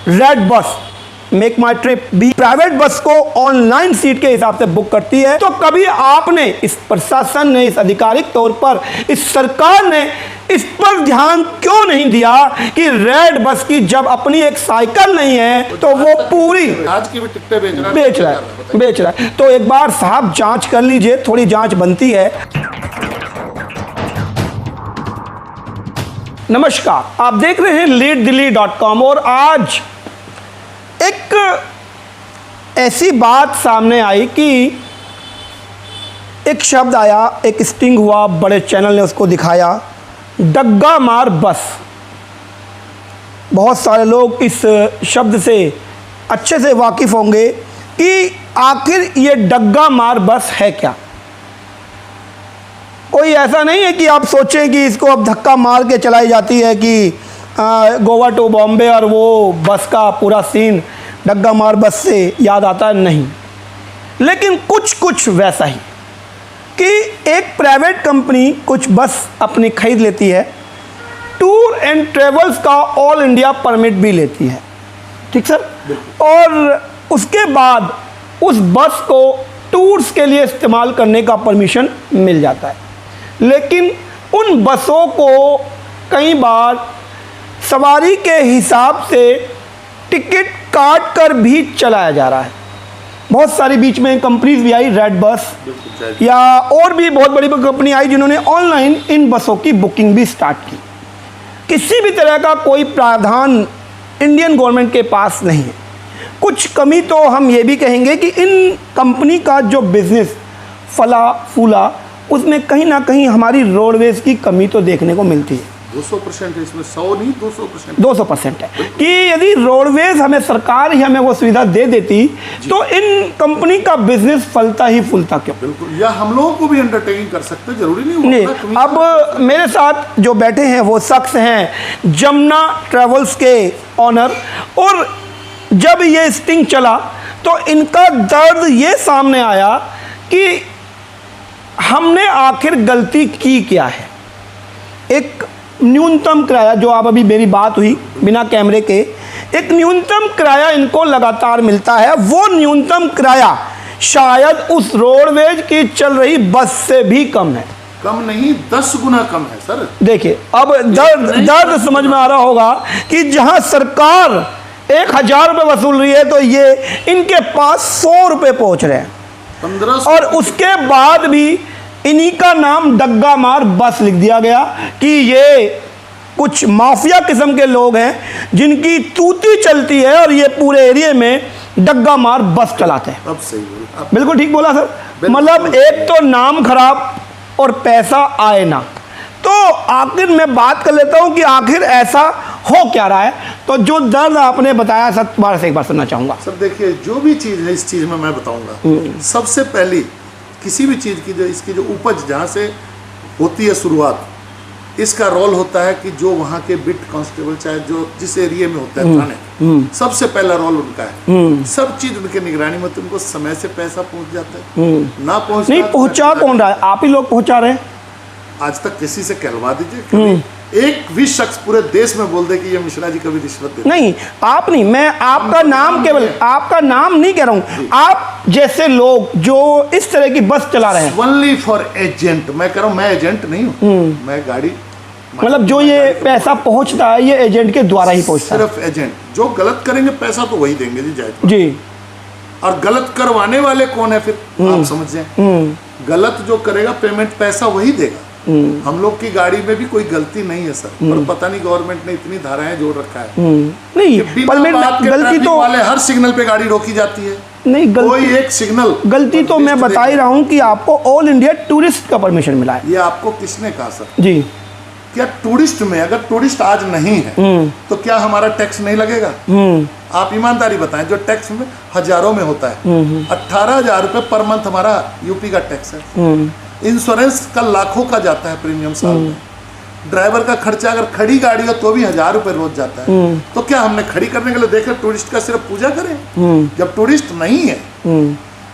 Red bus make माई trip भी private bus को online seat के हिसाब से बुक करती है, तो कभी आपने, इस प्रशासन ने, इस आधिकारिक तौर पर, इस सरकार ने इस पर ध्यान क्यों नहीं दिया कि रेड बस की जब अपनी एक साइकिल नहीं है तो वो पूरी आज की भी टिकटें बेच रहा है। तो एक बार साहब जांच कर लीजिए, थोड़ी जांच बनती है। नमस्कार, आप देख रहे हैं leaddelhi.com और आज एक ऐसी बात सामने आई कि एक शब्द आया, एक स्टिंग हुआ, बड़े चैनल ने उसको दिखाया, डग्गा मार बस। बहुत सारे लोग इस शब्द से अच्छे से वाकिफ़ होंगे कि आखिर ये डग्गा मार बस है क्या। कोई ऐसा नहीं है कि आप सोचें कि इसको अब धक्का मार के चलाई जाती है कि गोवा टू बॉम्बे और वो बस का पूरा सीन डग्गा मार बस से याद आता है, नहीं। लेकिन कुछ वैसा ही कि एक प्राइवेट कंपनी कुछ बस अपनी खरीद लेती है, टूर एंड ट्रेवल्स का ऑल इंडिया परमिट भी लेती है, ठीक सर, और उसके बाद उस बस को टूर्स के लिए इस्तेमाल करने का परमिशन मिल जाता है। लेकिन उन बसों को कई बार सवारी के हिसाब से टिकट काट कर भी चलाया जा रहा है। बहुत सारी बीच में कंपनीज भी आई, रेड बस या और भी बहुत बड़ी कंपनी आई जिन्होंने ऑनलाइन इन बसों की बुकिंग भी स्टार्ट की। किसी भी तरह का कोई प्रावधान इंडियन गवर्नमेंट के पास नहीं है। कुछ कमी तो हम ये भी कहेंगे कि इन कंपनी का जो बिजनेस फला फूला, उसमें कहीं ना कहीं हमारी रोडवेज की कमी तो देखने को मिलती है। 200% इसमें 100 नहीं 200% है कि यदि रोडवेज हमें, सरकार ही हमें वो सुविधा दे देती तो इन कंपनी का बिजनेस फलता ही फूलता क्यों। बिल्कुल, या हम लोगों को भी अंडरटेकिंग कर सकते, जरूरी नहीं। अब मेरे साथ जो बैठे हैं वो शख्स हैं जमुना ट्रेवल्स के ऑनर, और जब ये स्टिंग चला तो इनका दर्द ये सामने आया कि हमने आखिर गलती की क्या है। एक न्यूनतम किराया, जो आप अभी मेरी बात हुई बिना कैमरे के, एक न्यूनतम किराया इनको लगातार मिलता है। वो न्यूनतम किराया शायद उस रोडवेज की चल रही बस से भी कम है। कम नहीं, 10 गुना कम है सर। देखिए, अब दर्द समझ में आ रहा होगा कि जहां सरकार 1000 रुपये वसूल रही है तो ये इनके पास 100 रुपये पहुंच रहे हैं, 1500, और उसके बाद भी इन्हीं का नाम डग्गा मार बस लिख दिया गया कि ये कुछ माफिया किस्म के लोग हैं जिनकी तूती चलती है और ये पूरे एरिया में डग्गा मार बस चलाते हैं। अब सही बोला, बिल्कुल ठीक बोला सर। मतलब एक तो नाम खराब और पैसा आए ना। तो आखिर मैं बात कर लेता हूं कि आखिर ऐसा हो क्या रहा है। तो जो दर्द आपने बताया सर, दोबारा से एक बार सुनना चाहूँगा। सर देखिए, जो भी चीज़ है इस चीज़ में मैं बताऊँगा, सबसे पहली किसी भी चीज़ की जो इसकी जो उपज जहाँ से होती है शुरुआत, इसका रोल होता है कि जो वहाँ के बिट कांस्टेबल, चाहे जो जिस एरिया में होता है थाने, सबसे पहला रोल उनका है। सब चीज़ उनके निगरानी में, तुमको समय से पैसा पहुँच जाता है। ना पहुँच नहीं पहुँचा कौन रहा है? आप ही लोग पहुँचा रहे हैं। आज तक किसी से कहलवा दीजिए, एक भी शख्स पूरे देश में बोल दे कि ये मिश्रा जी कभी रिश्वत देते नहीं। आप नहीं, मैं आपका नाम, केवल आपका नाम नहीं कह रहा हूँ, आप जैसे लोग जो इस तरह की बस चला रहे हैं। ओनली फॉर एजेंट, मैं कह रहा हूँ, मैं एजेंट नहीं हूँ, मैं गाड़ी, मतलब जो ये पैसा पहुंचता है ये एजेंट के द्वारा ही पहुंचता है। सिर्फ एजेंट। जो गलत करेंगे पैसा तो वही देंगे जी, जायज जी। और गलत करवाने वाले कौन है फिर, आप समझ जाए। गलत जो करेगा पेमेंट पैसा वही देगा। हम लोग की गाड़ी में भी कोई गलती नहीं है सर, पर पता नहीं गवर्नमेंट ने इतनी धाराएं जोड़ रखा है। नहीं, गलती तो वाले हर सिग्नल पे गाड़ी रोकी जाती है। नहीं, कोई एक सिग्नल गलती तो मैं बता ही रहा हूँ कि आपको ऑल इंडिया टूरिस्ट का परमिशन मिला है। ये आपको किसने कहा सर? जी। क्या टूरिस्ट में, अगर टूरिस्ट आज नहीं है तो क्या हमारा टैक्स नहीं लगेगा? आप ईमानदारी बताएं, जो टैक्स में हजारों में होता है, 18,000 रुपये पर मंथ हमारा यूपी का टैक्स है। इंश्योरेंस का लाखों का जाता है प्रीमियम साल में। ड्राइवर का खर्चा अगर खड़ी गाड़ी हो तो भी 1000 रुपये रोज जाता है। तो क्या हमने खड़ी करने के लिए देखा टूरिस्ट का सिर्फ पूजा करें? जब टूरिस्ट नहीं है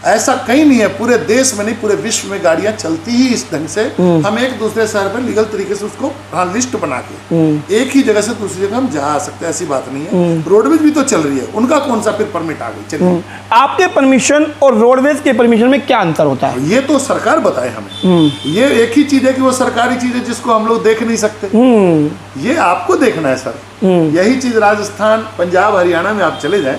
ऐसा कहीं नहीं है, पूरे देश में नहीं पूरे विश्व में गाड़ियां चलती ही इस ढंग से। हम एक दूसरे शहर पर लीगल तरीके से उसको लिस्ट बना के एक ही जगह से दूसरी जगह हम जा आ सकते हैं, ऐसी बात नहीं है। रोडवेज भी तो चल रही है, उनका कौन सा फिर परमिट आ गई। चलिए, आपके परमिशन और रोडवेज के परमिशन में क्या अंतर होता है? ये तो सरकार बताए हमें। ये एक ही चीज है कि वो सरकारी चीज है जिसको हम लोग देख नहीं सकते, ये आपको देखना है सर। यही चीज राजस्थान, पंजाब, हरियाणा में आप चले जाएं,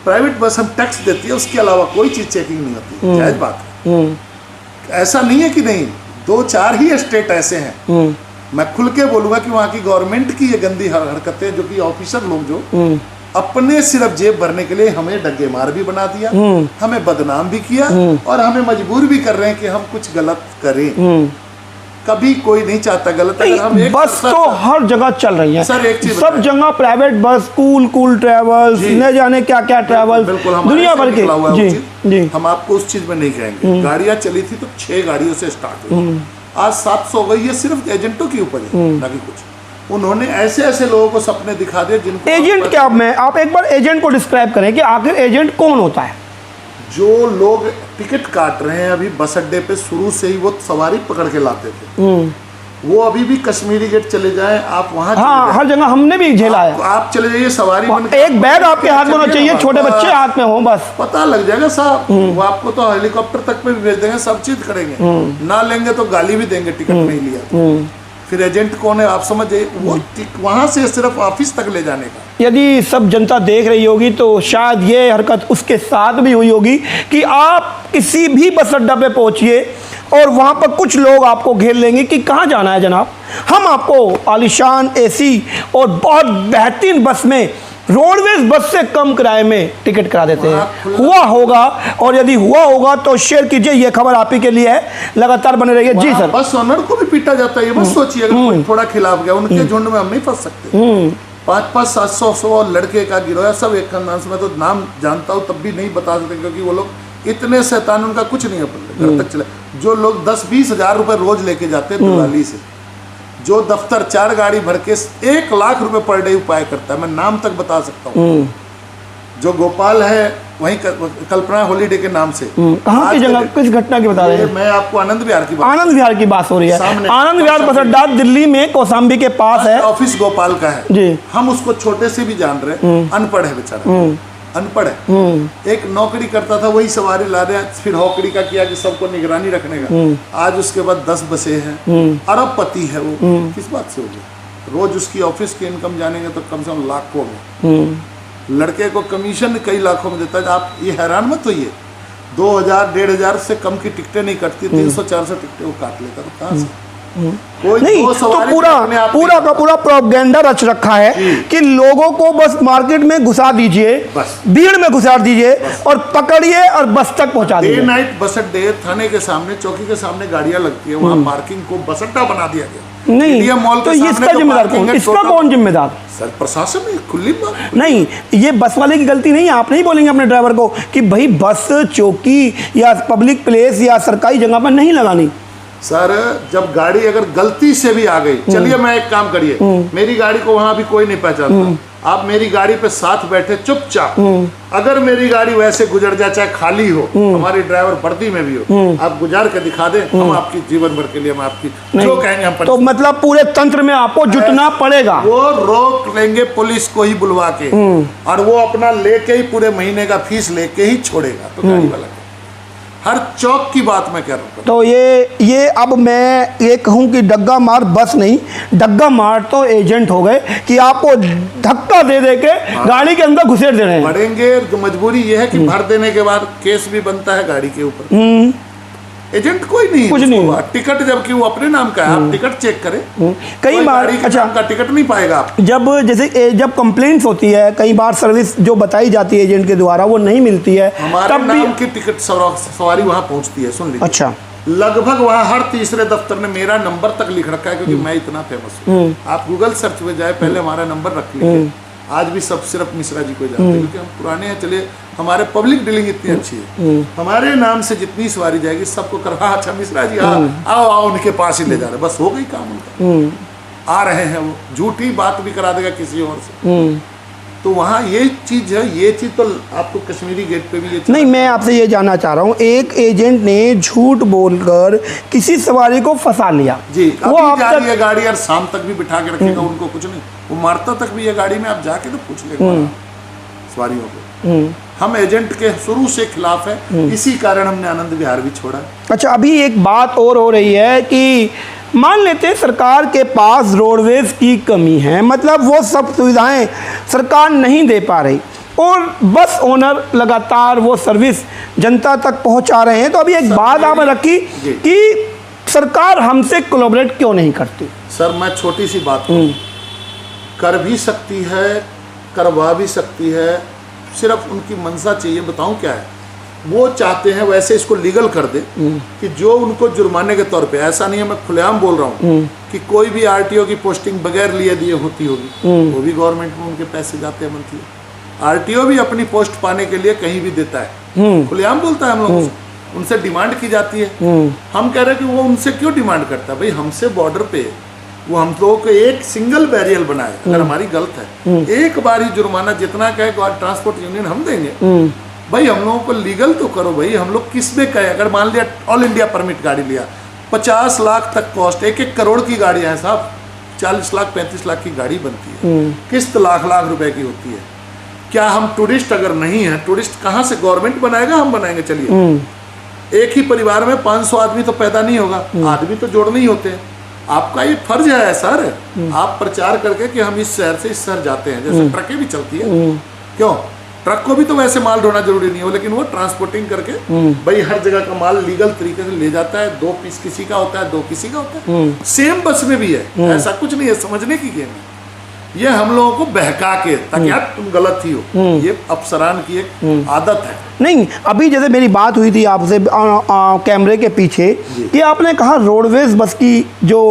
प्राइवेट बस हम टैक्स देती है, उसके अलावा कोई चीज चेकिंग नहीं होती। जायज बात है, ऐसा नहीं है कि नहीं, 2-4 ही स्टेट ऐसे हैं। मैं खुल के बोलूंगा कि वहाँ की गवर्नमेंट की ये गंदी हरकतें, जो कि ऑफिसर लोग जो अपने सिर्फ जेब भरने के लिए हमें डग्गे मार भी बना दिया, हमें बदनाम भी किया और हमें मजबूर भी कर रहे हैं कि हम कुछ गलत करें। कभी कोई नहीं चाहता गलत। अगर हम एक बस तो हर जगह चल रही है सर, एक चीज सब जगह प्राइवेट बस, कूल ट्रेवल्स, न जाने क्या क्या ट्रेवल्स, दुनिया भर के। जी जी, हम आपको उस चीज में नहीं कहेंगे। गाड़ियां चली थी तो 6 गाड़ियों से स्टार्ट हुई, आज 700 हो गई। ये सिर्फ एजेंटों की ऊपर है, ना कि कुछ। उन्होंने ऐसे ऐसे लोगों को सपने दिखा दिए जिनको एजेंट क्या, मैं आप एक बार एजेंट को डिस्क्राइब करें कि आखिर एजेंट कौन होता है? जो लोग टिकट काट रहे हैं अभी बस अड्डे पे, शुरू से ही वो सवारी पकड़ के लाते थे। वो अभी भी कश्मीरी गेट चले जाएं आप, वहाँ हाँ, हर जगह हमने भी झेला है। आप चले जाइए सवारी बन के, एक बैग आपके हाथ में होना चाहिए, छोटे बच्चे हाथ में हो, बस पता लग जाएगा साहब। वो आपको तो हेलीकॉप्टर तक पे भी भेज देंगे, सब चीज करेंगे। ना लेंगे तो गाली भी देंगे, टिकट नहीं लिया। फिर एजेंट कौन है आप समझ जाइए, वो वहां से सिर्फ ऑफिस तक ले जाने का। यदि सब जनता देख रही होगी तो शायद ये हरकत उसके साथ भी हुई होगी कि आप किसी भी बस अड्डा पे पहुंचिए और वहाँ पर कुछ लोग आपको घेर लेंगे कि कहाँ जाना है जनाब, हम आपको आलीशान एसी और बहुत बेहतरीन बस में, रोडवेज बस से कम किराए में टिकट करा देते हैं। हुआ होगा, और यदि हुआ होगा तो शेयर कीजिए, ये खबर आप ही के लिए है, लगातार बने रहिए। जी सर, बस ऑनर को भी पीटा जाता है, ये बस सोचिए अगर कोई थोड़ा खिलाफ गया, उनके झुंड में हम नहीं फंस सकते। 500-700 लड़के का गिरोह है, सब एक खानदान से। मैं तो नाम जानता हूँ तब भी नहीं बता सकते, क्योंकि वो लोग इतने शैतान, उनका कुछ नहीं है, घर तक चले। जो लोग 10-20 हज़ार रुपए रोज लेके जाते हैं दिवाली से, जो दफ्तर 4 गाड़ी भर के 1 लाख रुपए पर डे उपाय करता है, मैं नाम तक बता सकता हूँ। जो गोपाल है वहीं कल्पना हॉलीडे के नाम से, कहाँ की जगह, किस घटना की बता रहे हैं? मैं आपको आनंद विहार की आनंद विहार की बात हो रही है। आनंद विहार बस अड्डा दिल्ली में कौशाम्बी के पास है, ऑफिस गोपाल का है जी। हम उसको छोटे से भी जान रहे, अनपढ़ है बेचारा, अनपढ़ है। एक नौकरी करता था, वही सवारी ला रहा, फिर हौकड़ी का किया कि सबको निगरानी रखने का। आज उसके बाद 10 बसें हैं, अरबपति है वो। किस बात से होगी? रोज उसकी ऑफिस की इनकम जानेंगे तो कम से कम लाखों में। लड़के को कमीशन कई लाखों में देता है। आप ये हैरान मत होइए, 2000-1500 से कम की टिकटें नहीं कटती, 300-400 टिकटें वो काट लेता। तो कहाँ से? कोई नहीं, तो पूरा का पूरा प्रोपेगेंडा रच रखा है कि लोगों को बस मार्केट में घुसा दीजिए, भीड़ में घुसा दीजिए और पकड़िए और बस तक पहुंचा दीजिए। डे नाइट बस अड्डे, थाने के सामने, चौकी के सामने गाड़ियां लगती है, वहाँ पार्किंग को बस अड्डा बना दिया गया। नहीं, मॉल तो इसका जिम्मेदार कौन? इसका कौन जिम्मेदार? सर प्रशासन में खुली बात नहीं, ये बस वाले की गलती नहीं है। आप नहीं बोलेंगे अपने ड्राइवर को कि भाई बस चौकी या पब्लिक प्लेस या सरकारी जगह पर नहीं लगानी। सर जब गाड़ी अगर गलती से भी आ गई, चलिए मैं एक काम करिए, मेरी गाड़ी को वहां भी कोई नहीं पहचानता, आप मेरी गाड़ी पे साथ बैठे चुपचाप, अगर मेरी गाड़ी वैसे गुजर जाए, चाहे खाली हो, हमारी ड्राइवर वर्दी में भी हो, आप गुजार के दिखा दें, हम आपकी जीवन भर के लिए हम आपकी जो कहेंगे हम तो मतलब पूरे तंत्र में आपको जुटना पड़ेगा। वो रोक लेंगे पुलिस को ही बुलवा के, और वो अपना लेके ही पूरे महीने का फीस लेके ही छोड़ेगा। तो गाड़ी वाला हर चौक की बात मैं कह रहा हूँ। तो ये अब मैं ये कहूँ कि डग्गा मार बस नहीं, डग्गा मार तो एजेंट हो गए कि आपको धक्का दे दे के गाड़ी के अंदर घुसेड़ दे रहे हैं। बढ़ेंगे तो मजबूरी ये है कि भर देने के बाद केस भी बनता है गाड़ी के ऊपर। एजेंट कोई नहीं, कुछ नहीं। टिकट जबकि वो अपने नाम का है, आप टिकट चेक करें। कई बार अच्छा का टिकट नहीं पाएगा आप। जब कंप्लेंट्स होती है, कई बार सर्विस जो बताई जाती है एजेंट के द्वारा वो नहीं मिलती है, हमारे नाम की टिकट सवारी वहाँ पहुँचती है। सुन लीजिए, अच्छा, लगभग वहाँ हर तीसरे दफ्तर ने मेरा नंबर तक लिख रखा है, क्योंकि मैं इतना फेमस हूँ। आप गूगल सर्च में जाए, पहले हमारा नंबर रख लीजिए। आज भी सब सिर्फ मिश्रा जी को जानते हैं, क्योंकि हम पुराने हैं। चलिए, हमारे पब्लिक डीलिंग इतनी अच्छी है, हमारे नाम से जितनी सवारी जाएगी सबको कर, हाँ अच्छा मिश्रा जी, हाँ आओ आओ, उनके पास ही ले जा रहे, बस हो गई काम उनका। आ रहे हैं वो, झूठी बात भी करा देगा किसी और से। तो वहाँ ये चीज़ है, ये चीज़ तो आपको कश्मीरी गेट पे भी ये नहीं, मैं आपसे ये जानना चाह रहा हूँ, एक एजेंट ने झूठ बोलकर किसी सवारी को फंसा लिया जी, वो अभी आप जा रही तक है गाड़ी और शाम तक भी बिठा के रखेगा, उनको कुछ नहीं, वो मारता तक भी है गाड़ी में, आप जाके तो पूछ लेगा सवारियों को। हम एजेंट के शुरू से खिलाफ है, इसी कारण हमने आनंद विहार भी छोड़ा। अच्छा, अभी एक बात और हो रही है कि मान लेते हैं सरकार के पास रोडवेज की कमी है, मतलब वो सब सुविधाएं सरकार नहीं दे पा रही और बस ओनर लगातार वो सर्विस जनता तक पहुंचा रहे हैं, तो अभी एक बात आपने रखी कि सरकार हमसे कोलैबोरेट क्यों नहीं करती। सर मैं छोटी सी बात कहूं, कर भी सकती है, करवा भी सकती है, सिर्फ उनकी मंशा चाहिए। बताऊं क्या है, वो चाहते हैं वैसे इसको लीगल कर दे कि जो उनको जुर्माने के तौर पे, ऐसा नहीं है मैं खुलेआम बोल रहा हूँ कि कोई भी आरटीओ की पोस्टिंग बगैर लिए दिए होती होगी, वो भी गवर्नमेंट में उनके पैसे जाते हैं मंथली। आरटीओ भी अपनी पोस्ट पाने के लिए कहीं भी देता है, खुलेआम बोलता है हम लोगों से, उनसे डिमांड की जाती है। हम कह रहे हैं कि वो उनसे क्यों डिमांड करता है, भाई हमसे बॉर्डर पे वो हम लोगों को एक सिंगल बैरियर बनाए, अगर हमारी गलत है एक बार ही जुर्माना जितना कहे ट्रांसपोर्ट यूनियन हम देंगे, भाई हम लोगों को लीगल तो करो। भाई हम लोग किस में कहे, अगर मान लिया ऑल इंडिया परमिट गाड़ी लिया, 50 लाख तक कॉस्ट, 1-1 करोड़ की गाड़ियां हैं साहब, 40 लाख 35 लाख की गाड़ी बनती है, किस्त लाख लाख रुपए की होती है। क्या हम टूरिस्ट अगर नहीं है, टूरिस्ट कहाँ से गवर्नमेंट बनाएगा, हम बनाएंगे। चलिए एक ही परिवार में 500 आदमी तो पैदा नहीं होगा, आदमी तो जोड़ने ही होते हैं। आपका ये फर्ज है सर, आप प्रचार करके कि हम इस शहर से इस शहर जाते हैं, जैसे ट्रकें भी चलती है, क्यों ट्रक को भी तो वैसे माल ढोना जरूरी नहीं हो, लेकिन वो ट्रांसपोर्टिंग करके भाई हर जगह का माल लीगल तरीके से ले जाता है। 2 पीस किसी का होता है, 2 किसी का होता है, सेम बस में भी है, ऐसा कुछ नहीं है, समझने की गेम है। ये हम लोगों को बहका के, ताकि यार तुम गलत ही हो, ये अफसरान की एक आदत है। नहीं, अभी जैसे मेरी बात हुई थी आपसे कैमरे के पीछे कि आपने कहा रोडवेज बस की जो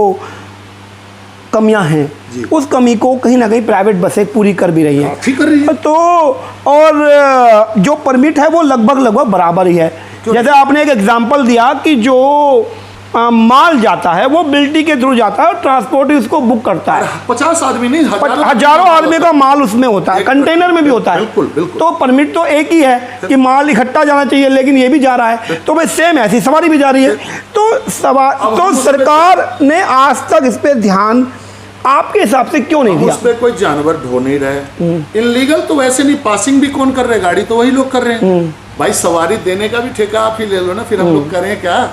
कमियां हैं, उस कमी को कहीं ना कहीं प्राइवेट बसें पूरी कर भी रही हैं, कर रही है। तो और जो परमिट है वो लगभग बराबर ही है। जैसे आपने एक एग्जांपल दिया कि जो माल जाता है वो बिल्टी के थ्रू जाता है और ट्रांसपोर्ट उसको बुक करता है, 50 आदमी नहीं, हजारों आदमी का माल उसमें होता है, कंटेनर में भी होता है। बिल्कुल बिल्कुल। तो परमिट तो एक ही है कि माल इकट्ठा जाना चाहिए, लेकिन ये भी जा रहा है, तो भाई सेम ऐसी सवारी भी जा रही है। तो सरकार ने आज तक इस पे ध्यान आपके हिसाब से क्यों नहीं दिया? उस पे कोई जानवर ढो नहीं रहे, इनलीगल तो वैसे नहीं, पासिंग भी कौन कर रहे हैं, गाड़ी तो वही लोग कर रहे हैं। भाई सवारी देने का भी ठेका आप ही ले लो ना, फिर हम लोग करें क्या?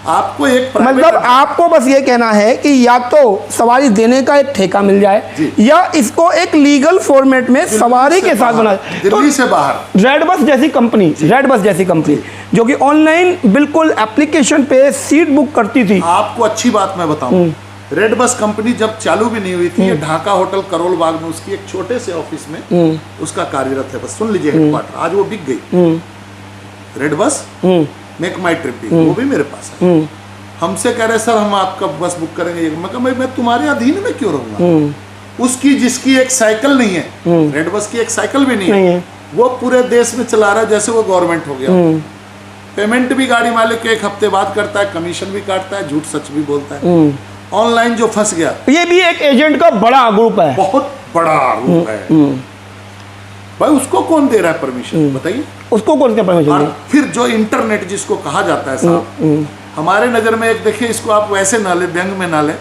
आपको एक मतलब आपको बस ये कहना है कि या तो सवारी देने का एक ठेका मिल जाए या इसको एक लीगल फॉर्मेट में सवारी के साथ बना जाए। दिल्ली से बाहर रेड बस जैसी कंपनी जो कि ऑनलाइन बिल्कुल एप्लीकेशन पे सीट बुक करती थी। आपको अच्छी बात मैं बताऊं, रेड बस कंपनी जब चालू भी नहीं हुई थी, ये ढाका होटल करोल बाग में उसकी एक छोटे से ऑफिस में उसका कार्यरत है, बस सुन लीजिए हेडक्वार्टर, आज वो बिक गई। रेड बस मेक माई ट्रिप भी, वो भी मेरे पास है। हमसे कह रहे सर हम आपका बस बुक करेंगे, मैं कहा मैं तुम्हारे अधीन में क्यों रहूंगा? उसकी जिसकी एक साइकिल नहीं है, रेड बस की एक साइकिल भी नहीं है, वो पूरे देश में चला रहा है जैसे वो गवर्नमेंट हो गया। पेमेंट भी गाड़ी मालिक के 1 हफ्ते बाद करता है, कमीशन भी काटता है, झूठ सच भी बोलता है। ऑनलाइन जो फंस गया, ये भी एक एजेंट का बड़ा ग्रुप है, बहुत बड़ा ग्रुप है। भाई उसको कौन दे रहा है परमिशन, बताइए? उसको कौन सा परमिशन? और फिर जो इंटरनेट जिसको कहा जाता है साहब, हमारे नजर में एक देखिए, इसको आप वैसे ना ले, व्यंग में ना ले,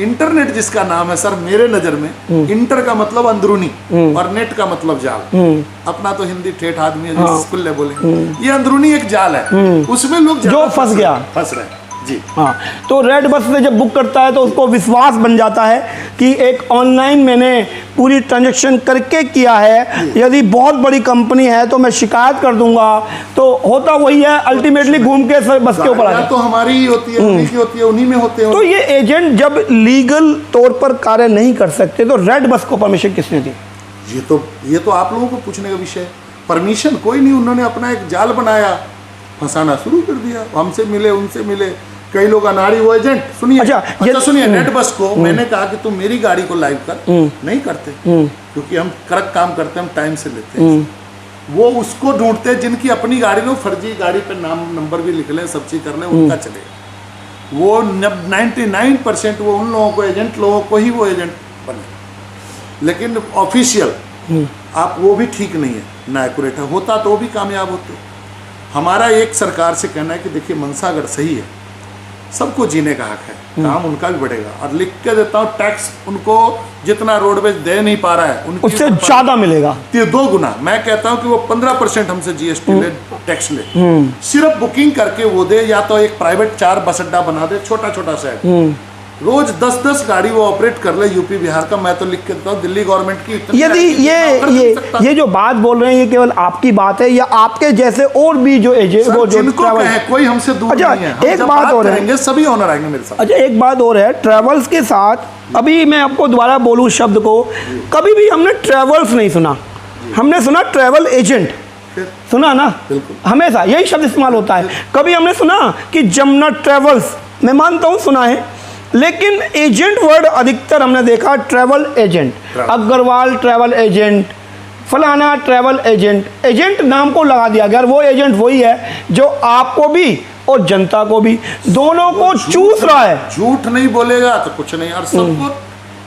इंटरनेट जिसका नाम है सर, मेरे नजर में इंटर का मतलब अंदरूनी और नेट का मतलब जाल। अपना तो हिंदी ठेठ आदमी है, खुले बोलेंगे, ये अंदरूनी एक जाल है, उसमें लोग जो फंस रहे हैं जी। हाँ, तो रेड बस से जब बुक करता है तो उसको विश्वास बन जाता है कि एक ऑनलाइन मैंने पूरी ट्रांजैक्शन करके किया है, यदि बहुत बड़ी कंपनी है तो मैं शिकायत कर दूंगा, तो होता वही है, अल्टीमेटली घूम के बस के ऊपर आ जाता। तो हमारी ही होती है, उन्हीं की होती है, उन्हीं में होते हैं। तो ये एजेंट जब लीगल तौर पर कार्य नहीं कर सकते तो रेड बस को परमिशन किसने दी? ये तो आप लोगों को पूछने का विषय है। परमिशन कोई नहीं, उन्होंने अपना एक जाल बनाया, फंसाना शुरू कर दिया। हमसे मिले, उनसे मिले, कई लोग अनाड़ी, वो एजेंट सुनिए। अच्छा सुनिए, रेड बस को मैंने कहा कि तुम मेरी गाड़ी को लाइव कर, नहीं करते, क्योंकि हम करेक्ट काम करते हैं, हम टाइम से लेते हैं। वो उसको ढूंढते हैं जिनकी अपनी गाड़ी में फर्जी गाड़ी पे नाम नंबर भी लिख लें, सब चीज कर लें, उनका चलेगा। वो 99% वो उन लोगों को, एजेंट लोगों को ही वो एजेंट बने, लेकिन ऑफिशियल आप वो भी ठीक नहीं है, ना एक्यूरेट है। होता तो वो भी कामयाब होते। हमारा एक सरकार से कहना है कि देखिए मनसा अगर सही है, सबको जीने का हक है, काम उनका भी बढ़ेगा। और लिख के देता हूँ, टैक्स उनको जितना रोडवेज दे नहीं पा रहा है उनकी उससे ज़्यादा मिलेगा, 2 गुना। मैं कहता हूँ कि वो 15% हमसे जीएसटी ले, टैक्स ले, सिर्फ बुकिंग करके वो दे, या तो एक प्राइवेट 4 बस अड्डा बना दे, छोटा छोटा सा, रोज 10-10 गाड़ी वो ऑपरेट कर ले यूपी बिहार का। मैं तो लिख के देता हूँ, दिल्ली गवर्नमेंट की यदि ये जो बात बोल रहे हैं ये केवल आपकी बात है या आपके जैसे और भी जो वो जो ट्रैवल, कोई हमसे दूर नहीं है। एक बात और है, सभी ऑनर आएंगे मेरे साथ। अच्छा, एक बात और है, ट्रैवल्स के साथ अभी मैं आपको दोबारा बोलूँ शब्द को, कभी भी हमने ट्रैवल्स नहीं सुना, हमने सुना ट्रैवल एजेंट, सुना ना, हमेशा यही शब्द इस्तेमाल होता है। कभी हमने सुना कि जमुना ट्रैवल्स, मैं मानता हूँ सुना है, लेकिन एजेंट वर्ड अधिकतर हमने देखा travel agent, Agarwal travel agent, फलाना ट्रैवल एजेंट। एजेंट नाम को लगा दिया गया, वो एजेंट वही है जो आपको भी और जनता को भी, दोनों को चूस रहा है। झूठ नहीं बोलेगा तो कुछ नहीं, और सबको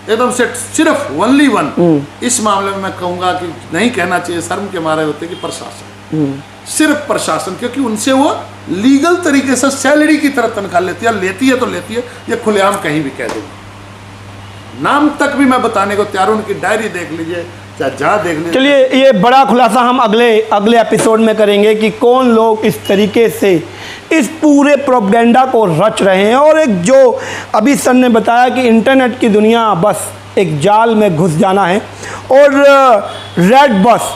एकदम से सिर्फ ओनली वन। इस मामले में मैं कहूँगा कि नहीं कहना चाहिए, शर्म के मारे होते कि प्रशासन, सिर्फ प्रशासन, क्योंकि उनसे वो लीगल तरीके से सैलरी की तरह तनख्वाह लेती है, लेती है तो लेती है, ये खुलेआम कहीं भी कह देंगे। नाम तक भी मैं बताने को तैयार हूं, उनकी डायरी देख लीजिए, चाहे जहाँ देख लीजिए। चलिए, ये बड़ा खुलासा हम अगले एपिसोड में करेंगे कि कौन लोग इस तरीके से इस पूरे प्रोपेगेंडा को रच रहे हैं। और एक जो अभी सर ने बताया कि इंटरनेट की दुनिया बस एक जाल में घुस जाना है, और रेड बस,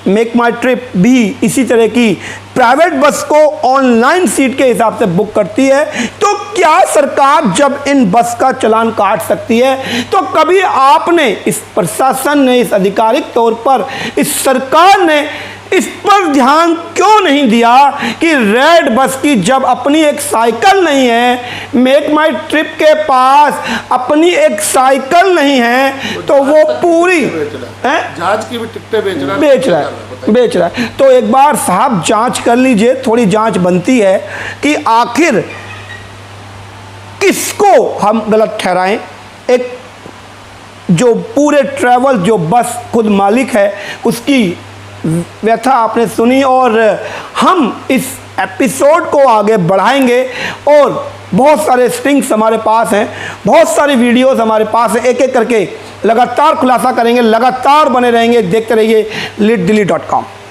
मेक माई ट्रिप भी इसी तरह की प्राइवेट बस को ऑनलाइन सीट के हिसाब से बुक करती है। तो क्या सरकार जब इन बस का चालान काट सकती है, तो कभी आपने, इस प्रशासन ने, इस आधिकारिक तौर पर इस सरकार ने इस पर ध्यान क्यों नहीं दिया कि रेड बस की जब अपनी एक साइकिल नहीं है, मेक माई ट्रिप के पास अपनी एक साइकिल नहीं है, तो वो पूरी जहाज की भी टिकटें बेच रहा है। तो एक बार साहब जांच कर लीजिए, थोड़ी जांच बनती है कि आखिर किसको हम गलत ठहराएं। एक जो पूरे ट्रैवल, जो बस खुद मालिक है, उसकी व्यथा आपने सुनी, और हम इस एपिसोड को आगे बढ़ाएंगे, और बहुत सारे स्ट्रिंग्स हमारे पास हैं, बहुत सारी वीडियोस हमारे पास हैं, एक एक करके लगातार खुलासा करेंगे, लगातार बने रहेंगे, देखते रहिए leaddelhi.com।